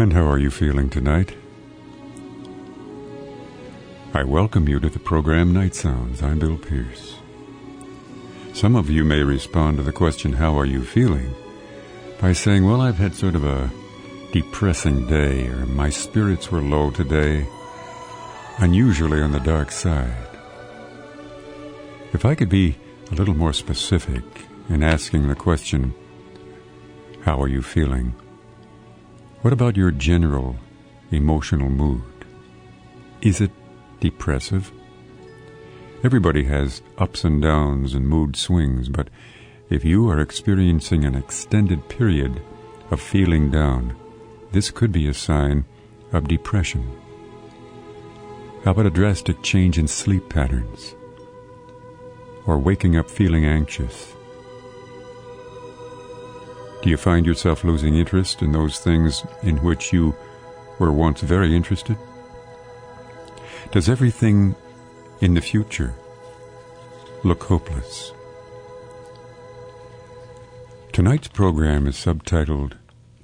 And how are you feeling tonight? I welcome you to the program Nightsounds. I'm Bill Pearce. Some of you may respond to the question, how are you feeling, by saying, well, I've had sort of a depressing day, or my spirits were low today, unusually on the dark side. If I could be a little more specific in asking the question, how are you feeling? What about your general emotional mood? Is it depressive? Everybody has ups and downs and mood swings, but if you are experiencing an extended period of feeling down, this could be a sign of depression. How about a drastic change in sleep patterns? Or waking up feeling anxious? Do you find yourself losing interest in those things in which you were once very interested? Does everything in the future look hopeless? Tonight's program is subtitled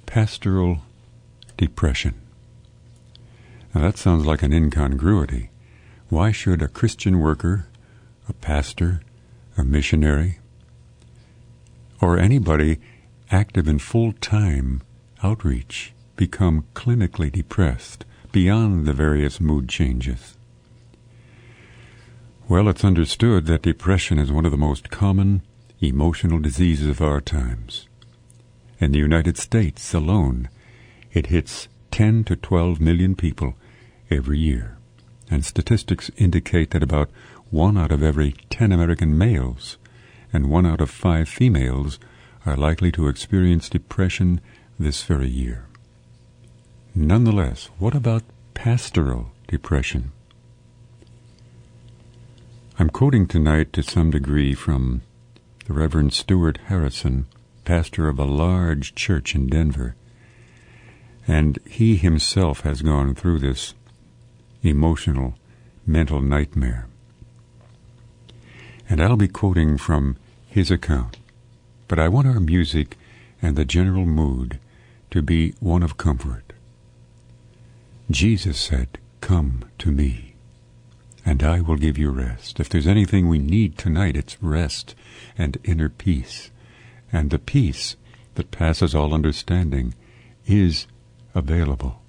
Pastoral Depression. Now that sounds like an incongruity. Why should a Christian worker, a pastor, a missionary, or anybody active in full-time outreach become clinically depressed beyond the various mood changes? Well, it's understood that depression is one of the most common emotional diseases of our times. In the United States alone, it hits 10 to 12 million people every year, and statistics indicate that about 1 out of every 10 American males and 1 out of 5 females are likely to experience depression this very year. Nonetheless, what about pastoral depression? I'm quoting tonight to some degree from the Reverend Stuart Harrison, pastor of a large church in Denver, and he himself has gone through this emotional, mental nightmare. And I'll be quoting from his account. But I want our music and the general mood to be one of comfort. Jesus said, "Come to me, and I will give you rest." If there's anything we need tonight, it's rest and inner peace. And the peace that passes all understanding is available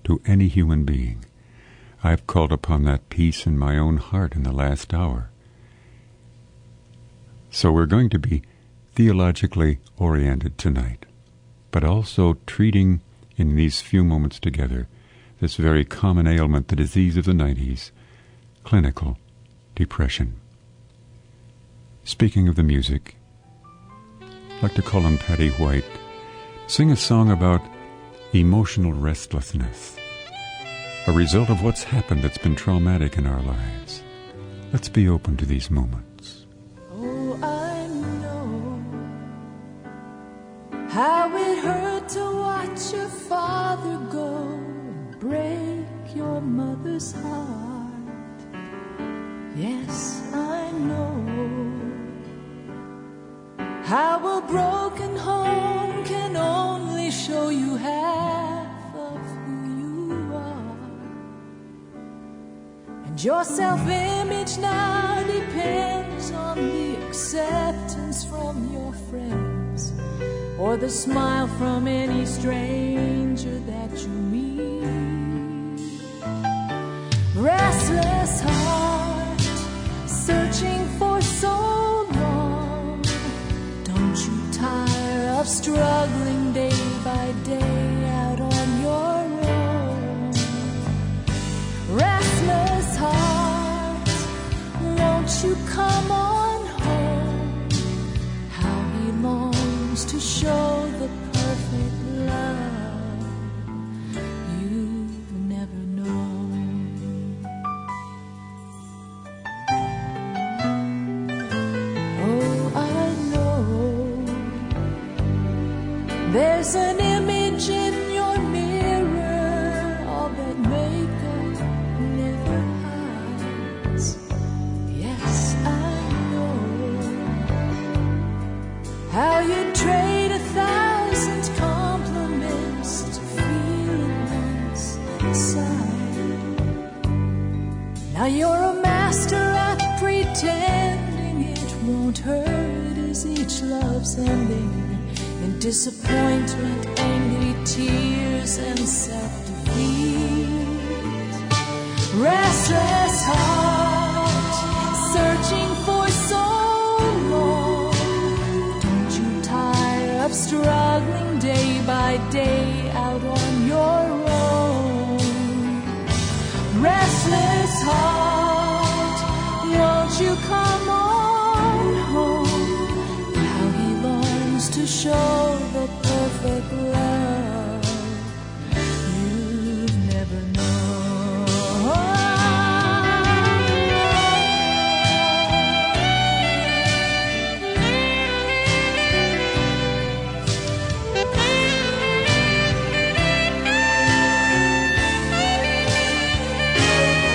to any human being. I've called upon that peace in my own heart in the last hour. So we're going to be theologically oriented tonight, but also treating in these few moments together this very common ailment, the disease of the 90s, clinical depression. Speaking of the music, I'd like to call on Patty White, sing a song about emotional restlessness, a result of what's happened that's been traumatic in our lives. Let's be open to these moments. How it hurt to watch your father go and break your mother's heart. Yes, I know how a broken home can only show you half of who you are. And your self-image now depends on the acceptance from your friends, or the smile from any stranger that you meet. Restless heart, searching for so long. Don't you tire of struggling day by day out on your own. Restless heart, won't you come on home? How he longs to show the perfect love Now you're a master at pretending it won't hurt as each love's ending in disappointment, angry tears, and self-defeat. Restless heart, searching for so long. Don't you tire of struggling day by day out on your own? Restless heart, won't you come on home? How he longs to show the perfect love you've never known.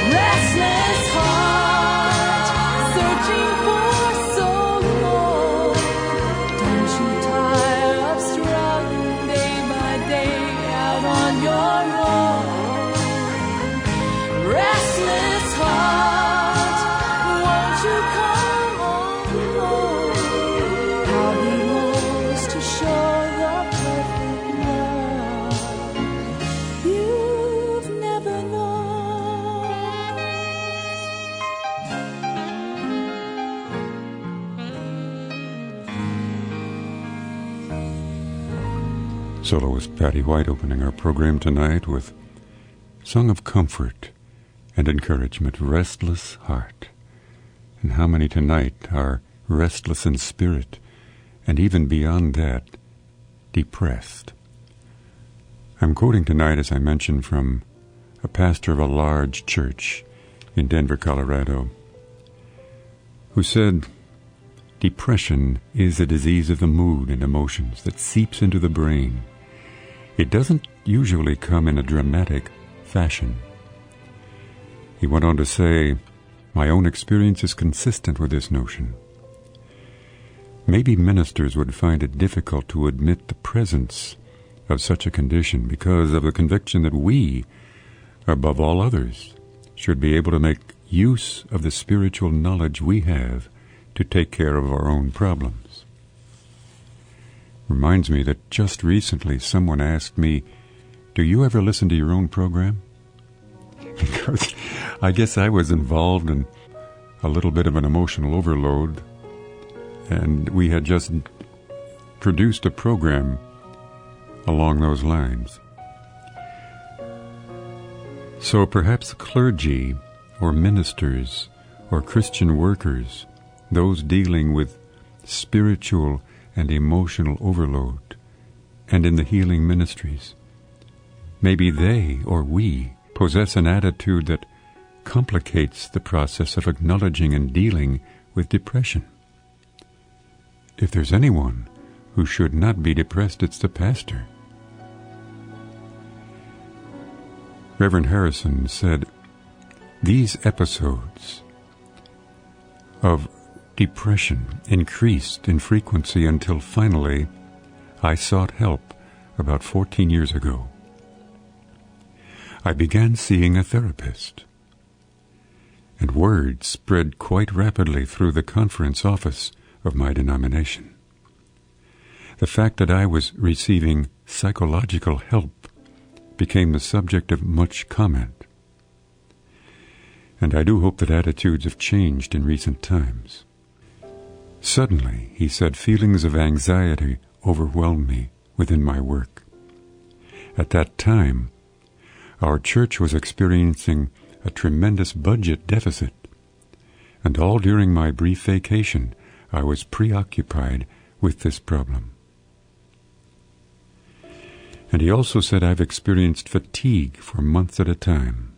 Restless heart, searching for so long. Don't you tire of struggling day by day out on your own? Restless heart, won't you come on home? How he longs to show the perfect love you've never known. Soloist Patty White opening our program tonight with Song of Comfort and Encouragement, Restless Heart. And how many tonight are restless in spirit, and even beyond that, depressed? I'm quoting tonight, as I mentioned, from a pastor of a large church in Denver, Colorado, who said, "Depression is a disease of the mood and emotions that seeps into the brain. It doesn't usually come in a dramatic fashion." He went on to say, "My own experience is consistent with this notion. Maybe ministers would find it difficult to admit the presence of such a condition because of the conviction that we, above all others, should be able to make use of the spiritual knowledge we have to take care of our own problems." Reminds me that just recently someone asked me, "Do you ever listen to your own program?" Because I guess I was involved in a little bit of an emotional overload, and we had just produced a program along those lines. So perhaps clergy or ministers or Christian workers, those dealing with spiritual and emotional overload, and in the healing ministries, maybe they or we possess an attitude that complicates the process of acknowledging and dealing with depression. If there's anyone who should not be depressed, it's the pastor. Reverend Harrison said, "These episodes of depression increased in frequency until finally I sought help about 14 years ago. I began seeing a therapist, and word spread quite rapidly through the conference office of my denomination. The fact that I was receiving psychological help became the subject of much comment. And I do hope that attitudes have changed in recent times. Suddenly," he said, "feelings of anxiety overwhelmed me within my work. At that time, our church was experiencing a tremendous budget deficit, and all during my brief vacation, I was preoccupied with this problem." And he also said, "I've experienced fatigue for months at a time.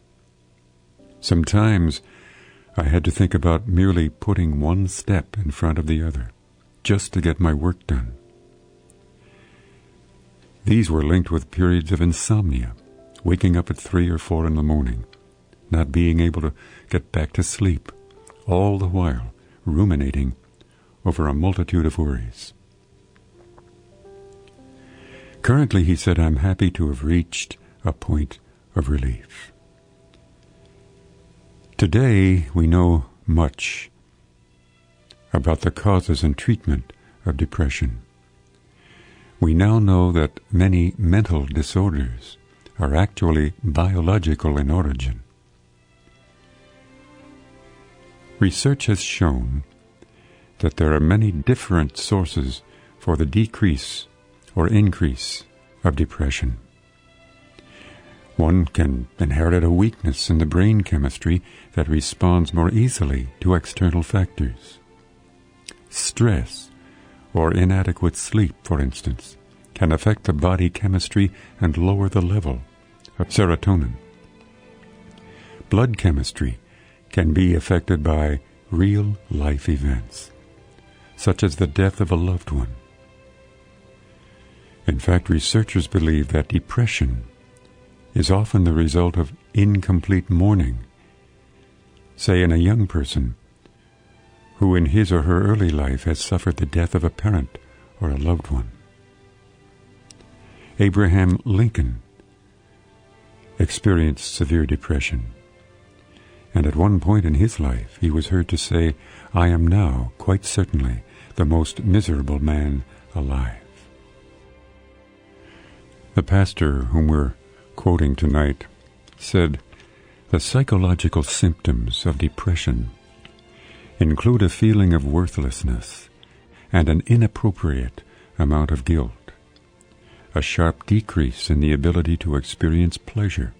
Sometimes I had to think about merely putting one step in front of the other, just to get my work done. These were linked with periods of insomnia, waking up at 3 or 4 in the morning, not being able to get back to sleep, all the while ruminating over a multitude of worries. Currently," he said, "I'm happy to have reached a point of relief." Today, we know much about the causes and treatment of depression. We now know that many mental disorders are actually biological in origin. Research has shown that there are many different sources for the decrease or increase of depression. One can inherit a weakness in the brain chemistry that responds more easily to external factors. Stress or inadequate sleep, for instance, can affect the body chemistry and lower the level of serotonin. Blood chemistry can be affected by real-life events, such as the death of a loved one. In fact, researchers believe that depression is often the result of incomplete mourning, say in a young person who in his or her early life has suffered the death of a parent or a loved one. Abraham Lincoln experienced severe depression, and at one point in his life he was heard to say, "I am now, quite certainly, the most miserable man alive." The pastor whom we're quoting tonight said, "The psychological symptoms of depression include a feeling of worthlessness and an inappropriate amount of guilt, a sharp decrease in the ability to experience pleasure,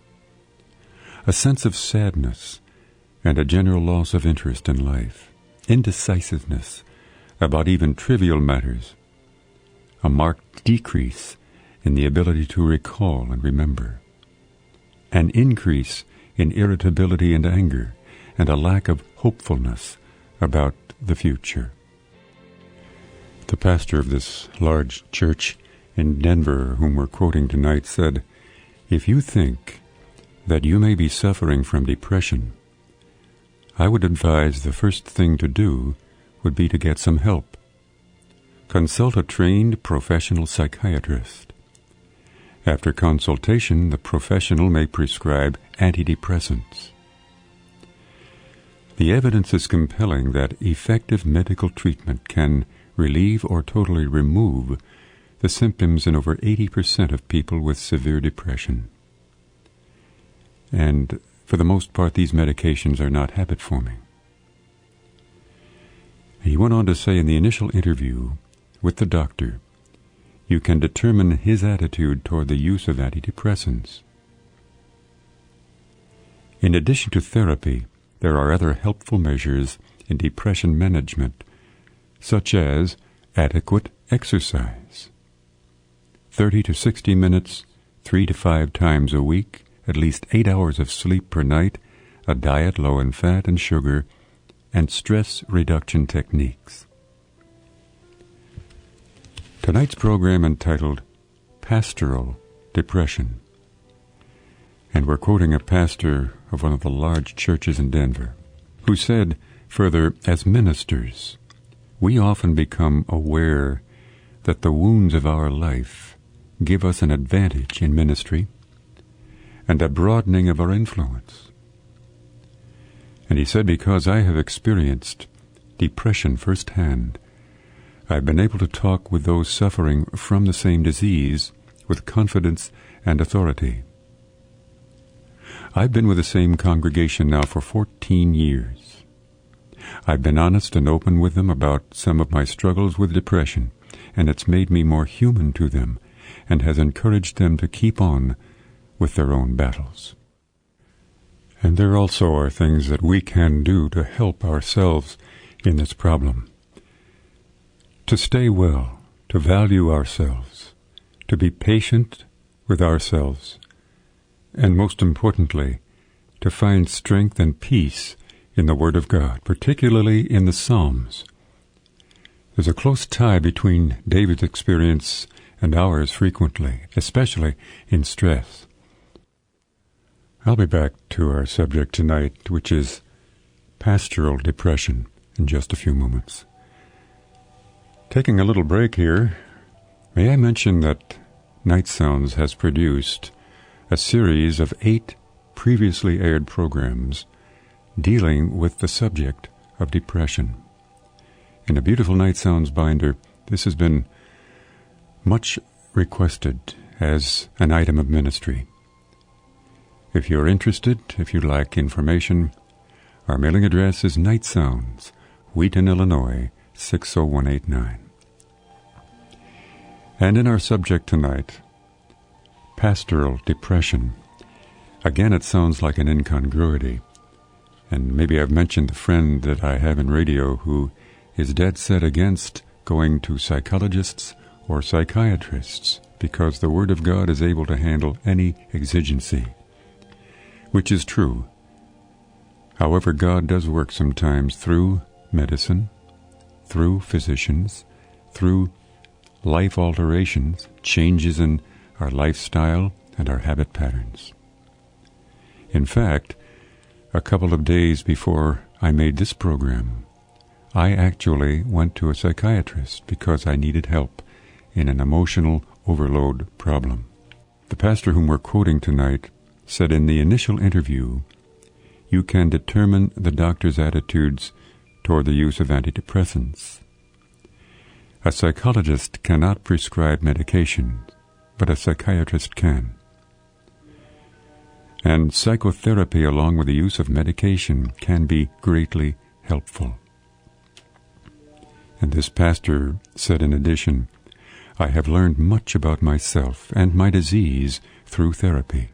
a sense of sadness and a general loss of interest in life, indecisiveness about even trivial matters, a marked decrease in the ability to recall and remember, an increase in irritability and anger, and a lack of hopefulness about the future." The pastor of this large church in Denver, whom we're quoting tonight, said, "If you think that you may be suffering from depression, I would advise the first thing to do would be to get some help. Consult a trained professional psychiatrist. After consultation, the professional may prescribe antidepressants. The evidence is compelling that effective medical treatment can relieve or totally remove the symptoms in over 80% of people with severe depression. And for the most part, these medications are not habit-forming." He went on to say in the initial interview with the doctor, you can determine his attitude toward the use of antidepressants. In addition to therapy, there are other helpful measures in depression management, such as adequate exercise. 30 to 60 minutes, 3 to 5 times a week, at least 8 hours of sleep per night, a diet low in fat and sugar, and stress reduction techniques. Tonight's program entitled Pastoral Depression, and we're quoting a pastor of one of the large churches in Denver, who said, further, as ministers, we often become aware that the wounds of our life give us an advantage in ministry and a broadening of our influence. And he said, because I have experienced depression firsthand, I've been able to talk with those suffering from the same disease with confidence and authority. I've been with the same congregation now for 14 years. I've been honest and open with them about some of my struggles with depression, and it's made me more human to them and has encouraged them to keep on with their own battles. And there also are things that we can do to help ourselves in this problem. To stay well, to value ourselves, to be patient with ourselves, and most importantly, to find strength and peace in the Word of God, particularly in the Psalms. There's a close tie between David's experience and ours frequently, especially in stress. I'll be back to our subject tonight, which is pastoral depression, in just a few moments. Taking a little break here, may I mention that Nightsounds has produced a series of 8 previously aired programs dealing with the subject of depression. In a beautiful Nightsounds binder, this has been much requested as an item of ministry. If you're interested, if you'd like information, our mailing address is Nightsounds, Wheaton, Illinois, 60189. And in our subject tonight, pastoral depression. Again, it sounds like an incongruity. And maybe I've mentioned the friend that I have in radio who is dead set against going to psychologists or psychiatrists because the Word of God is able to handle any exigency, which is true. However, God does work sometimes through medicine, through physicians, through life alterations, changes in our lifestyle and our habit patterns. In fact, a couple of days before I made this program, I actually went to a psychiatrist because I needed help in an emotional overload problem. The pastor whom we're quoting tonight said in the initial interview, you can determine the doctor's attitudes toward the use of antidepressants. A psychologist cannot prescribe medication, but a psychiatrist can. And psychotherapy, along with the use of medication, can be greatly helpful. And this pastor said in addition, I have learned much about myself and my disease through therapy.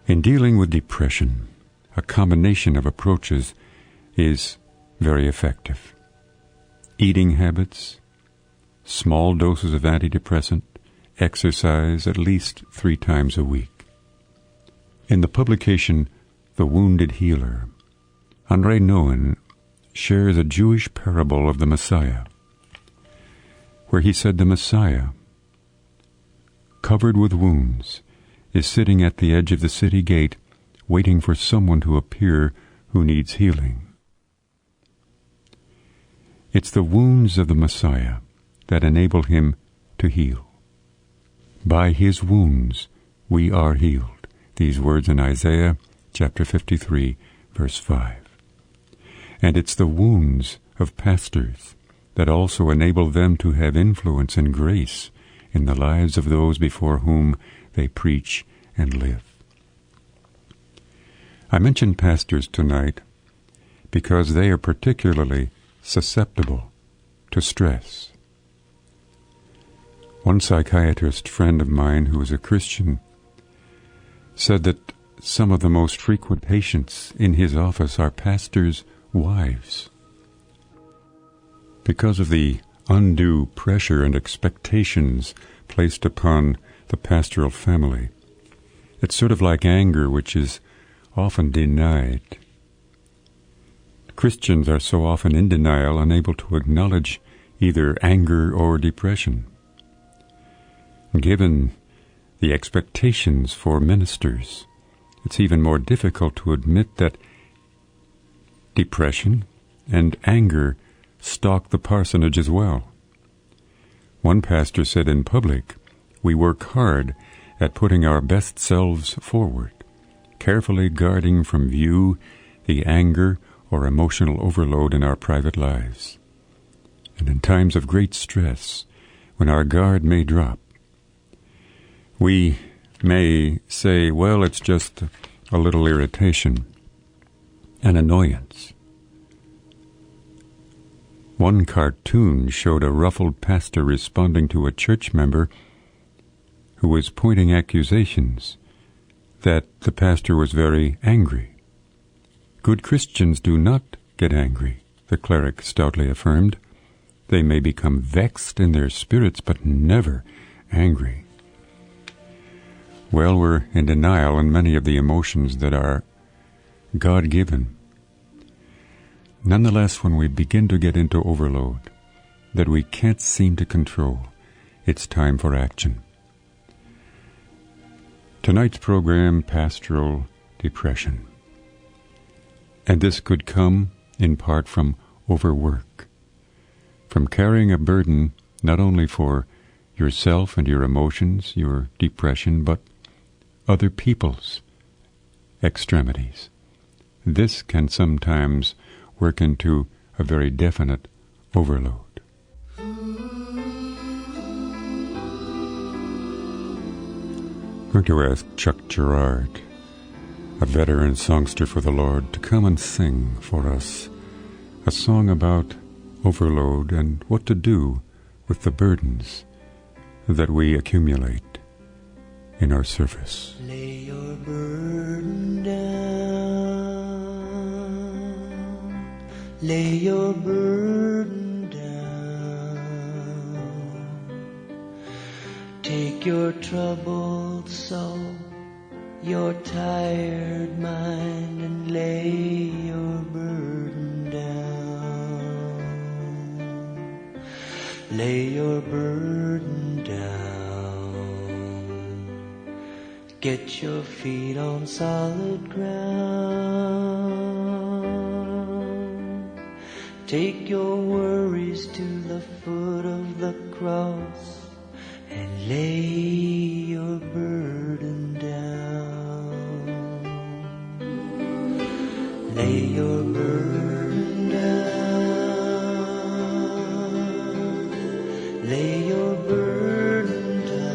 In dealing with depression, a combination of approaches is very effective. Eating habits, small doses of antidepressant, exercise at least 3 times a week. In the publication The Wounded Healer, André Nouwen shares a Jewish parable of the Messiah, where he said the Messiah, covered with wounds, is sitting at the edge of the city gate waiting for someone to appear who needs healing. It's the wounds of the Messiah that enable him to heal. By his wounds we are healed. These words in Isaiah chapter 53, verse 5. And it's the wounds of pastors that also enable them to have influence and grace in the lives of those before whom they preach and live. I mention pastors tonight because they are particularly susceptible to stress. One psychiatrist friend of mine who is a Christian said that some of the most frequent patients in his office are pastors' wives. Because of the undue pressure and expectations placed upon the pastoral family, it's sort of like anger, which is often denied. Christians are so often in denial, unable to acknowledge either anger or depression. Given the expectations for ministers, it's even more difficult to admit that depression and anger stalk the parsonage as well. One pastor said in public, we work hard at putting our best selves forward, carefully guarding from view the anger or emotional overload in our private lives. And in times of great stress, when our guard may drop, we may say, well, it's just a little irritation, an annoyance. One cartoon showed a ruffled pastor responding to a church member who was pointing accusations that the pastor was very angry. Good Christians do not get angry, the cleric stoutly affirmed. They may become vexed in their spirits, but never angry. Well, we're in denial in many of the emotions that are God-given. Nonetheless, when we begin to get into overload that we can't seem to control, it's time for action. Tonight's program, Pastoral Depression. And this could come in part from overwork, from carrying a burden not only for yourself and your emotions, your depression, but other people's extremities, this can sometimes work into a very definite overload. I'm going to ask Chuck Gerard, a veteran songster for the Lord, to come and sing for us a song about overload and what to do with the burdens that we accumulate in our service. Lay your burden down. Lay your burden down. Take your troubled soul, your tired mind, and lay your burden down. Lay your burden down. Get your feet on solid ground. Take your worries to the foot of the cross and lay your burden down. Lay your burden down. Lay your burden down.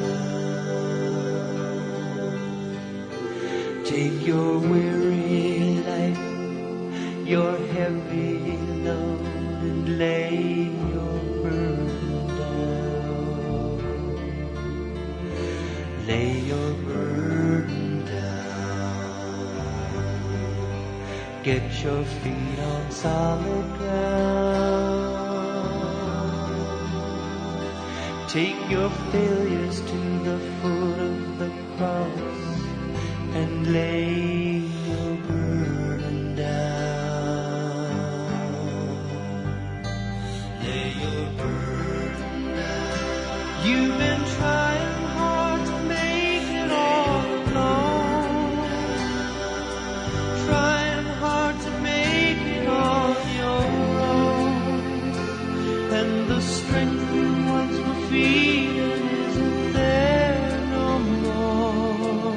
Take your weary life, your heavy load, and lay your burden down. Lay your burden down. Get your feet on solid ground. Take your failures to the foot of the cross and lay your burden down. Lay your burden down. You've been trying hard to make it all alone, trying hard to make it on your own, and the strength you once were feeling isn't there no more.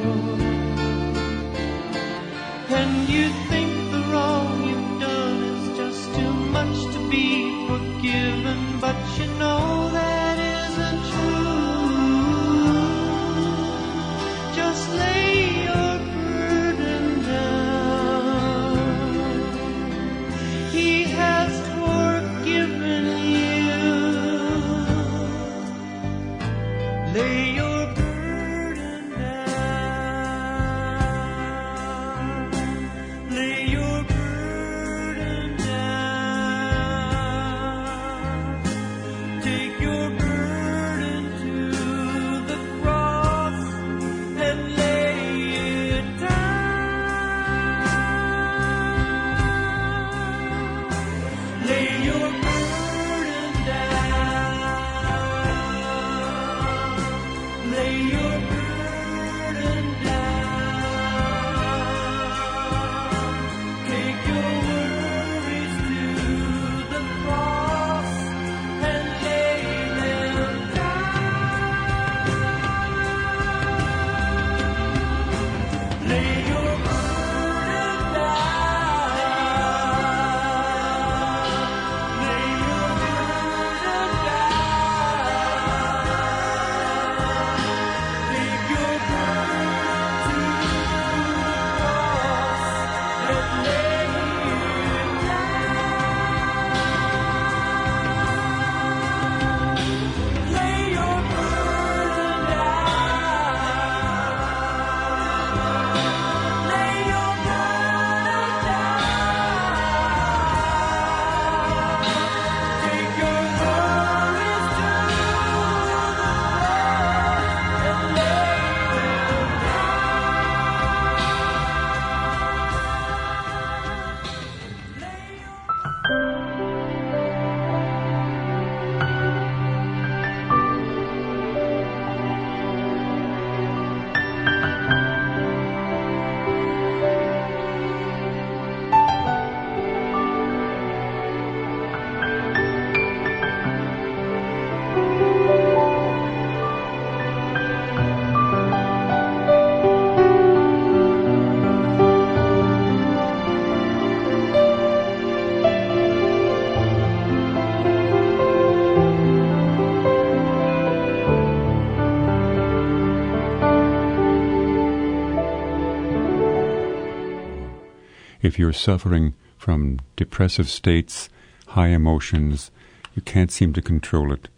If you're suffering from depressive states, high emotions, you can't seem to control it,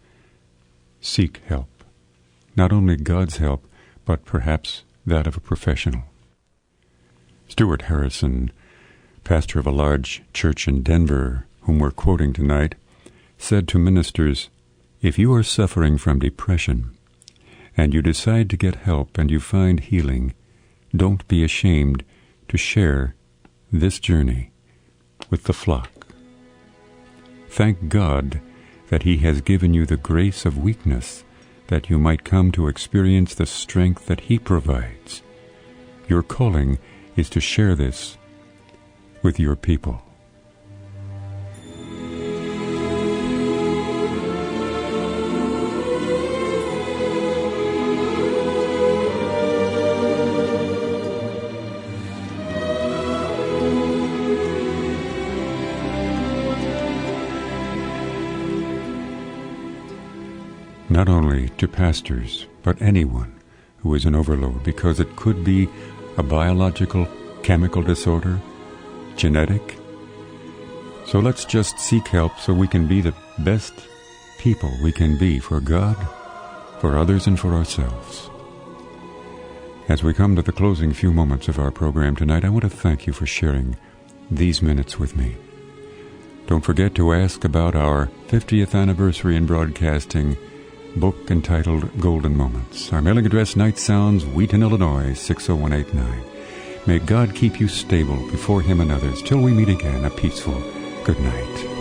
seek help. Not only God's help, but perhaps that of a professional. Stuart Harrison, pastor of a large church in Denver, whom we're quoting tonight, said to ministers, "If you are suffering from depression and you decide to get help and you find healing, don't be ashamed to share this journey with the flock. Thank God that He has given you the grace of weakness that you might come to experience the strength that He provides. Your calling is to share this with your people." Not only to pastors, but anyone who is an overload, because it could be a biological, chemical disorder, genetic. So let's just seek help so we can be the best people we can be for God, for others, and for ourselves. As we come to the closing few moments of our program tonight, I want to thank you for sharing these minutes with me. Don't forget to ask about our 50th anniversary in broadcasting book entitled Golden Moments. Our mailing address, Nightsounds, Wheaton, Illinois, 60189. May God keep you stable before Him and others. Till we meet again, a peaceful good night.